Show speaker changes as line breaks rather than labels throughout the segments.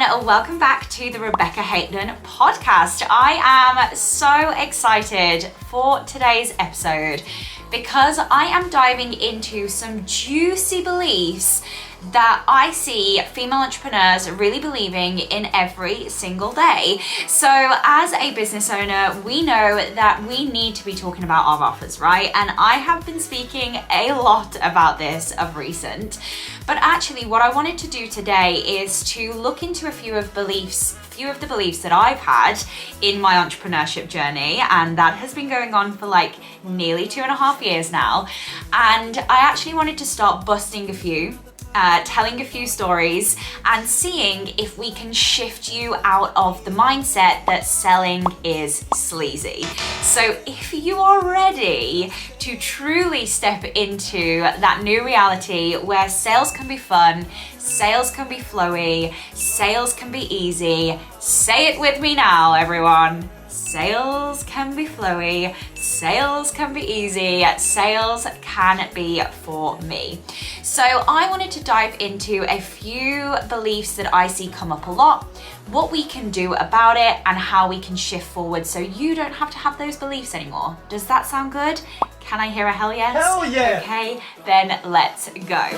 and welcome back to the Rebecca Haydon podcast. I am so excited for today's episode because I am diving into some juicy beliefs that I see female entrepreneurs really believing in every single day. So as a business owner, we know that we need to be talking about our offers, right? And I have been speaking a lot about this of recent, but actually what I wanted to do today is to look into a few of the beliefs that I've had in my entrepreneurship journey, and that has been going on for like nearly 2.5 years now. And I actually wanted to start busting a few, telling a few stories and seeing if we can shift you out of the mindset that selling is sleazy. So if you are ready to truly step into that new reality where sales can be fun, sales can be flowy, sales can be easy, say it with me now, everyone. Sales can be flowy, sales can be easy, sales can be for me. So I wanted to dive into a few beliefs that I see come up a lot, what we can do about it, and how we can shift forward so you don't have to have those beliefs anymore. Does that sound good? Can I hear a hell yes?
Hell yeah!
Okay, then let's go.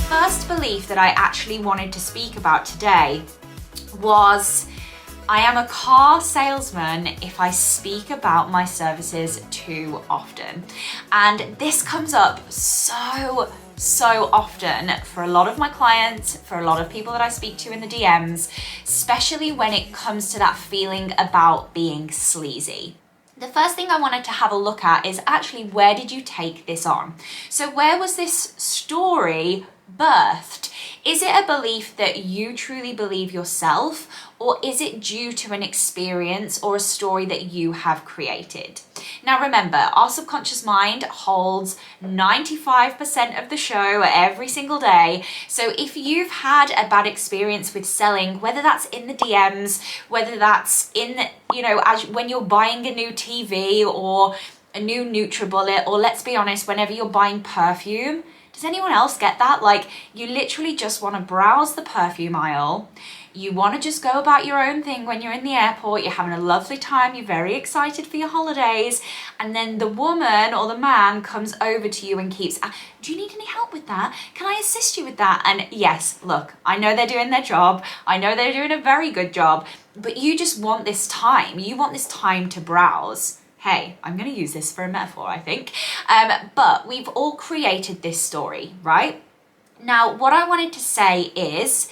First belief that I actually wanted to speak about today was I am a car salesman if I speak about my services too often. And this comes up so often for a lot of my clients, for a lot of people that I speak to in the DMs, especially when it comes to that feeling about being sleazy. The first thing I wanted to have a look at is actually, where did you take this on? So where was this story birthed? Is it a belief that you truly believe yourself, or is it due to an experience or a story that you have created? Now remember, our subconscious mind holds 95% of the show every single day. So if you've had a bad experience with selling, whether that's in the DMs, whether that's in, when you're buying a new TV or a new NutriBullet, or let's be honest, whenever you're buying perfume, does anyone else get that? Like, you literally just want to browse the perfume aisle. You want to just go about your own thing when you're in the airport. You're having a lovely time. You're very excited for your holidays. And then the woman or the man comes over to you and keeps, do you need any help with that? Can I assist you with that? And yes, look, I know they're doing their job. I know they're doing a very good job. But you just want this time. You want this time to browse. Hey, I'm going to use this for a metaphor, I think. But we've all created this story, right? Now, what I wanted to say is,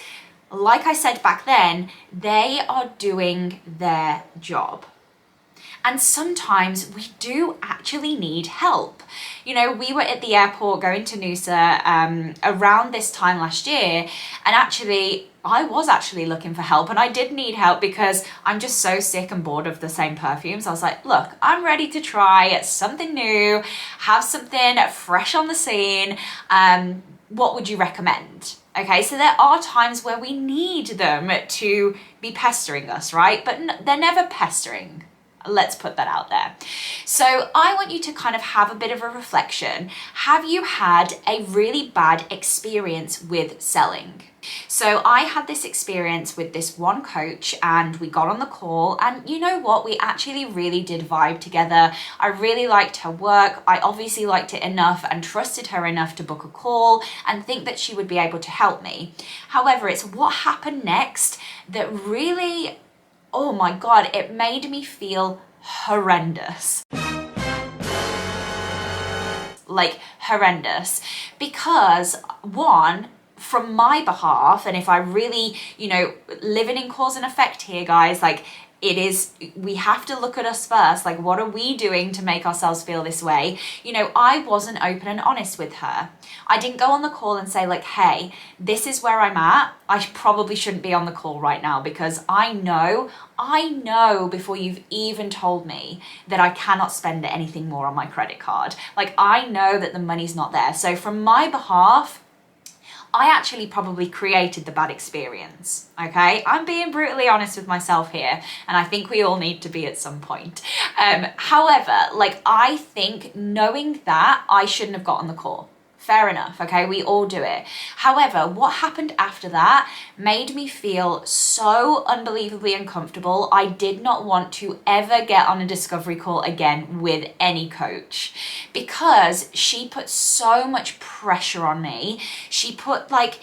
like I said back then, they are doing their job. And sometimes we do actually need help. We were at the airport going to Noosa around this time last year, and actually I was actually looking for help, and I did need help because I'm just so sick and bored of the same perfumes. I was like, look, I'm ready to try something new, have something fresh on the scene. What would you recommend? Okay, so there are times where we need them to be pestering us, right? But they're never pestering. Let's put that out there. So I want you to kind of have a bit of a reflection. Have you had a really bad experience with selling? So I had this experience with this one coach, and we got on the call, and you know what? We actually really did vibe together. I really liked her work. I obviously liked it enough and trusted her enough to book a call and think that she would be able to help me. However, it's what happened next that really, oh my God, it made me feel horrendous. Like horrendous. Because one, from my behalf, and if I really, living in cause and effect here, guys, like we have to look at us first. Like, what are we doing to make ourselves feel this way? I wasn't open and honest with her. I didn't go on the call and say like, hey, this is where I'm at. I probably shouldn't be on the call right now because I know before you've even told me that I cannot spend anything more on my credit card. Like, I know that the money's not there. So from my behalf, I actually probably created the bad experience, okay? I'm being brutally honest with myself here, and I think we all need to be at some point. However, like, I think knowing that, I shouldn't have gotten the call. Fair enough, okay? We all do it. However, what happened after that made me feel so unbelievably uncomfortable. I did not want to ever get on a discovery call again with any coach because she put so much pressure on me. She put like,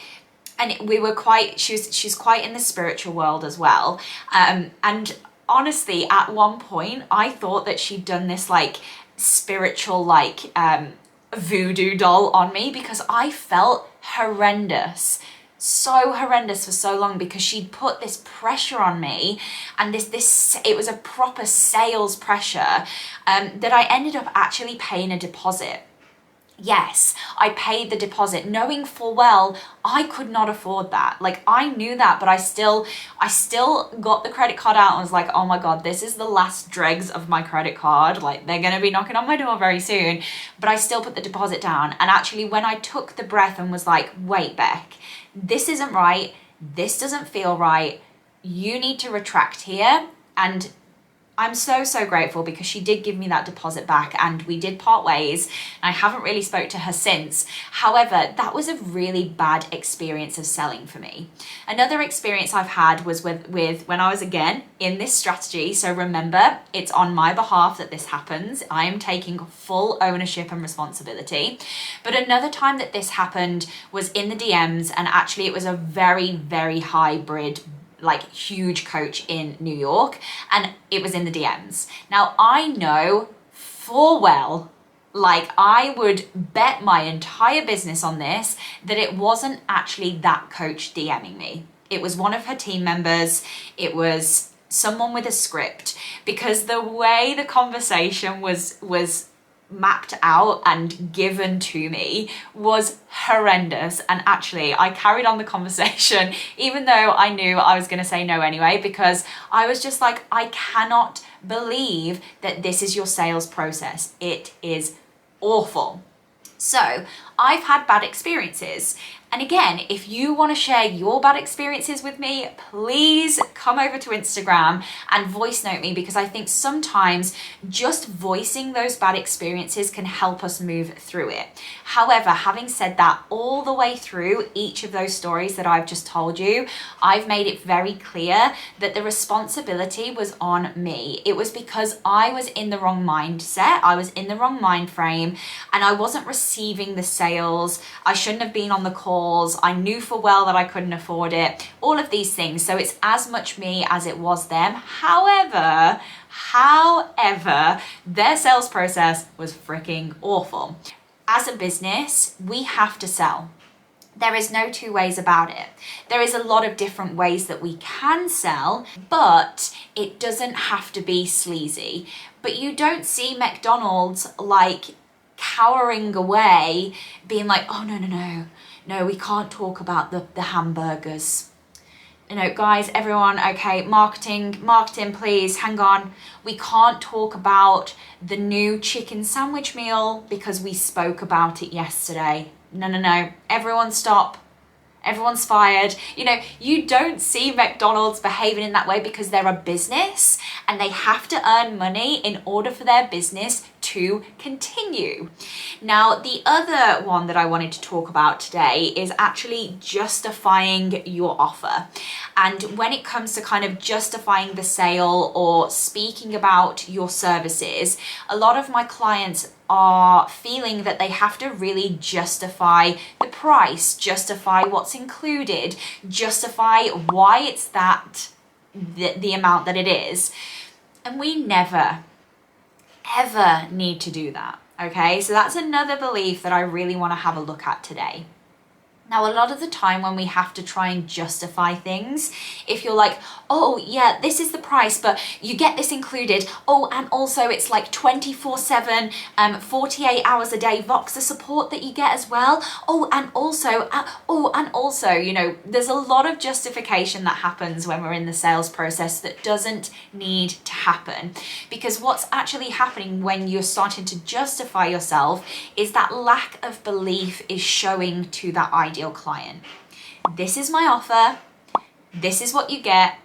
and we were quite, she's quite in the spiritual world as well. And honestly, at one point, I thought that she'd done this like spiritual, like, voodoo doll on me because I felt horrendous, so horrendous for so long because she'd put this pressure on me, and this it was a proper sales pressure, that I ended up actually paying a deposit. Yes, I paid the deposit knowing full well I could not afford that. Like, I knew that, but I still got the credit card out and was like, oh my God, this is the last dregs of my credit card. Like, they're going to be knocking on my door very soon. But I still put the deposit down. And actually, when I took the breath and was like, wait, Beck, this isn't right. This doesn't feel right. You need to retract here. And I'm so, so grateful because she did give me that deposit back and we did part ways. I haven't really spoke to her since. However, that was a really bad experience of selling for me. Another experience I've had was with when I was again in this strategy. So remember, it's on my behalf that this happens. I am taking full ownership and responsibility. But another time that this happened was in the DMs, and actually it was a very, very hybrid, like, huge coach in New York, and it was in the DMs. Now, I know full well, like, I would bet my entire business on this, that it wasn't actually that coach DMing me. It was one of her team members. It was someone with a script, because the way the conversation was mapped out and given to me was horrendous. And actually, I carried on the conversation even though I knew I was going to say no anyway, because I was just like, I cannot believe that this is your sales process. It is awful. So I've had bad experiences. And again, if you want to share your bad experiences with me, please come over to Instagram and voice note me, because I think sometimes just voicing those bad experiences can help us move through it. However, having said that, all the way through each of those stories that I've just told you, I've made it very clear that the responsibility was on me. It was because I was in the wrong mindset, I was in the wrong mind frame, and I wasn't receiving the sales. I shouldn't have been on the call. I knew full well that I couldn't afford it, all of these things. So it's as much me as it was them. However, their sales process was freaking awful. As a business, we have to sell. There is no two ways about it. There is a lot of different ways that we can sell, but it doesn't have to be sleazy. But you don't see McDonald's like cowering away, being like, oh, no, we can't talk about the hamburgers. You know, guys, everyone, okay, marketing, please, hang on. We can't talk about the new chicken sandwich meal because we spoke about it yesterday. No, everyone stop. Everyone's fired. You know, you don't see McDonald's behaving in that way because they're a business and they have to earn money in order for their business to continue. Now, the other one that I wanted to talk about today is actually justifying your offer. And when it comes to kind of justifying the sale or speaking about your services, a lot of my clients are feeling that they have to really justify the price, justify what's included, justify why it's the amount that it is. And we never, ever need to do that, okay? So that's another belief that I really want to have a look at today. Now, a lot of the time when we have to try and justify things, if you're like, oh yeah, this is the price, but you get this included. Oh, and also it's like 24/7, 48 hours a day Voxer support that you get as well. Oh, and also, you know, there's a lot of justification that happens when we're in the sales process that doesn't need to happen. Because what's actually happening when you're starting to justify yourself is that lack of belief is showing to that idea. ideal client. This is my offer. This is what you get.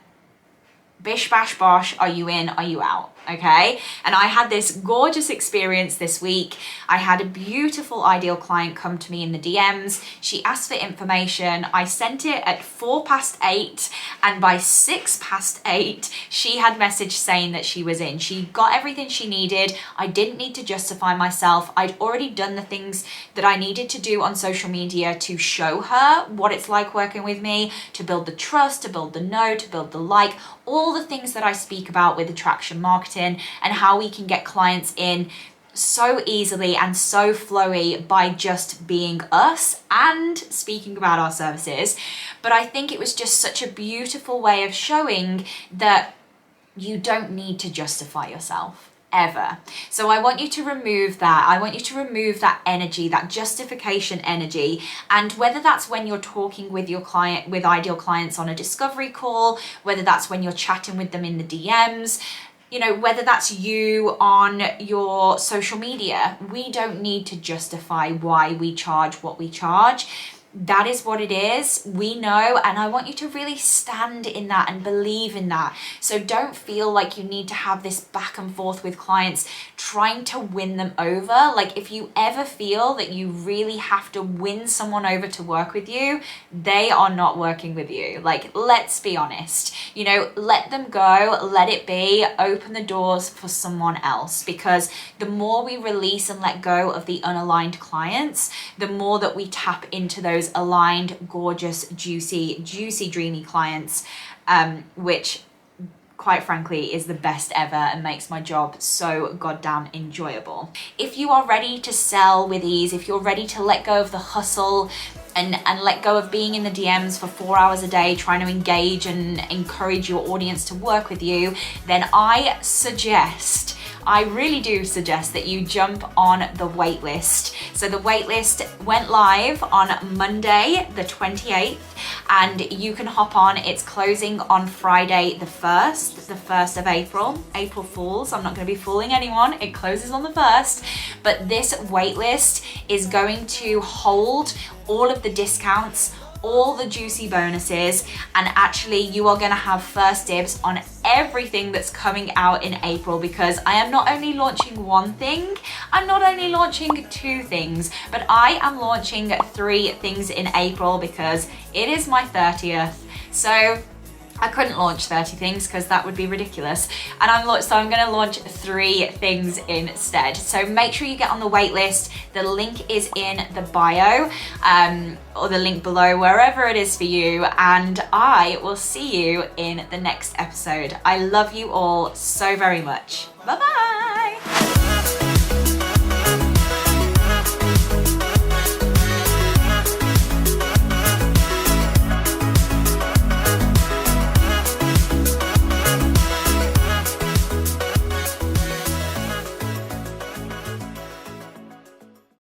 Bish, bash, bosh. Are you in? Are you out? Okay. And I had this gorgeous experience this week. I had a beautiful ideal client come to me in the DMs. She asked for information. I sent it at 8:04, and by 8:06, she had messaged saying that she was in. She got everything she needed. I didn't need to justify myself. I'd already done the things that I needed to do on social media to show her what it's like working with me, to build the trust, to build the know, to build the like, all the things that I speak about with attraction marketing, and how we can get clients in so easily and so flowy by just being us and speaking about our services. But I think it was just such a beautiful way of showing that you don't need to justify yourself ever. So I want you to remove that. I want you to remove that energy, that justification energy. And whether that's when you're talking with your client, with ideal clients on a discovery call, whether that's when you're chatting with them in the DMs, you know, whether that's you on your social media, we don't need to justify why we charge what we charge. That is what it is. We know, and I want you to really stand in that and believe in that. So don't feel like you need to have this back and forth with clients trying to win them over. Like, if you ever feel that you really have to win someone over to work with you, they are not working with you. Like, let's be honest, you know, let them go, let it be, open the doors for someone else. Because the more we release and let go of the unaligned clients, the more that we tap into those aligned, gorgeous, juicy, dreamy clients, which quite frankly is the best ever and makes my job so goddamn enjoyable. If you are ready to sell with ease, if you're ready to let go of the hustle and let go of being in the DMs for 4 hours a day trying to engage and encourage your audience to work with you, then I really do suggest that you jump on the waitlist. So the waitlist went live on Monday, the 28th, and you can hop on. It's closing on Friday, the 1st of April. April Fools, I'm not going to be fooling anyone. It closes on the 1st, but this waitlist is going to hold all of the discounts, all the juicy bonuses, and actually you are going to have first dibs on everything that's coming out in April, because I am not only launching one thing, I'm not only launching 2 things, but I am launching 3 things in April because it is my 30th. So I couldn't launch 30 things because that would be ridiculous. And I'm going to launch 3 things instead. So make sure you get on the wait list. The link is in the bio, or the link below, wherever it is for you. And I will see you in the next episode. I love you all so very much. Bye-bye.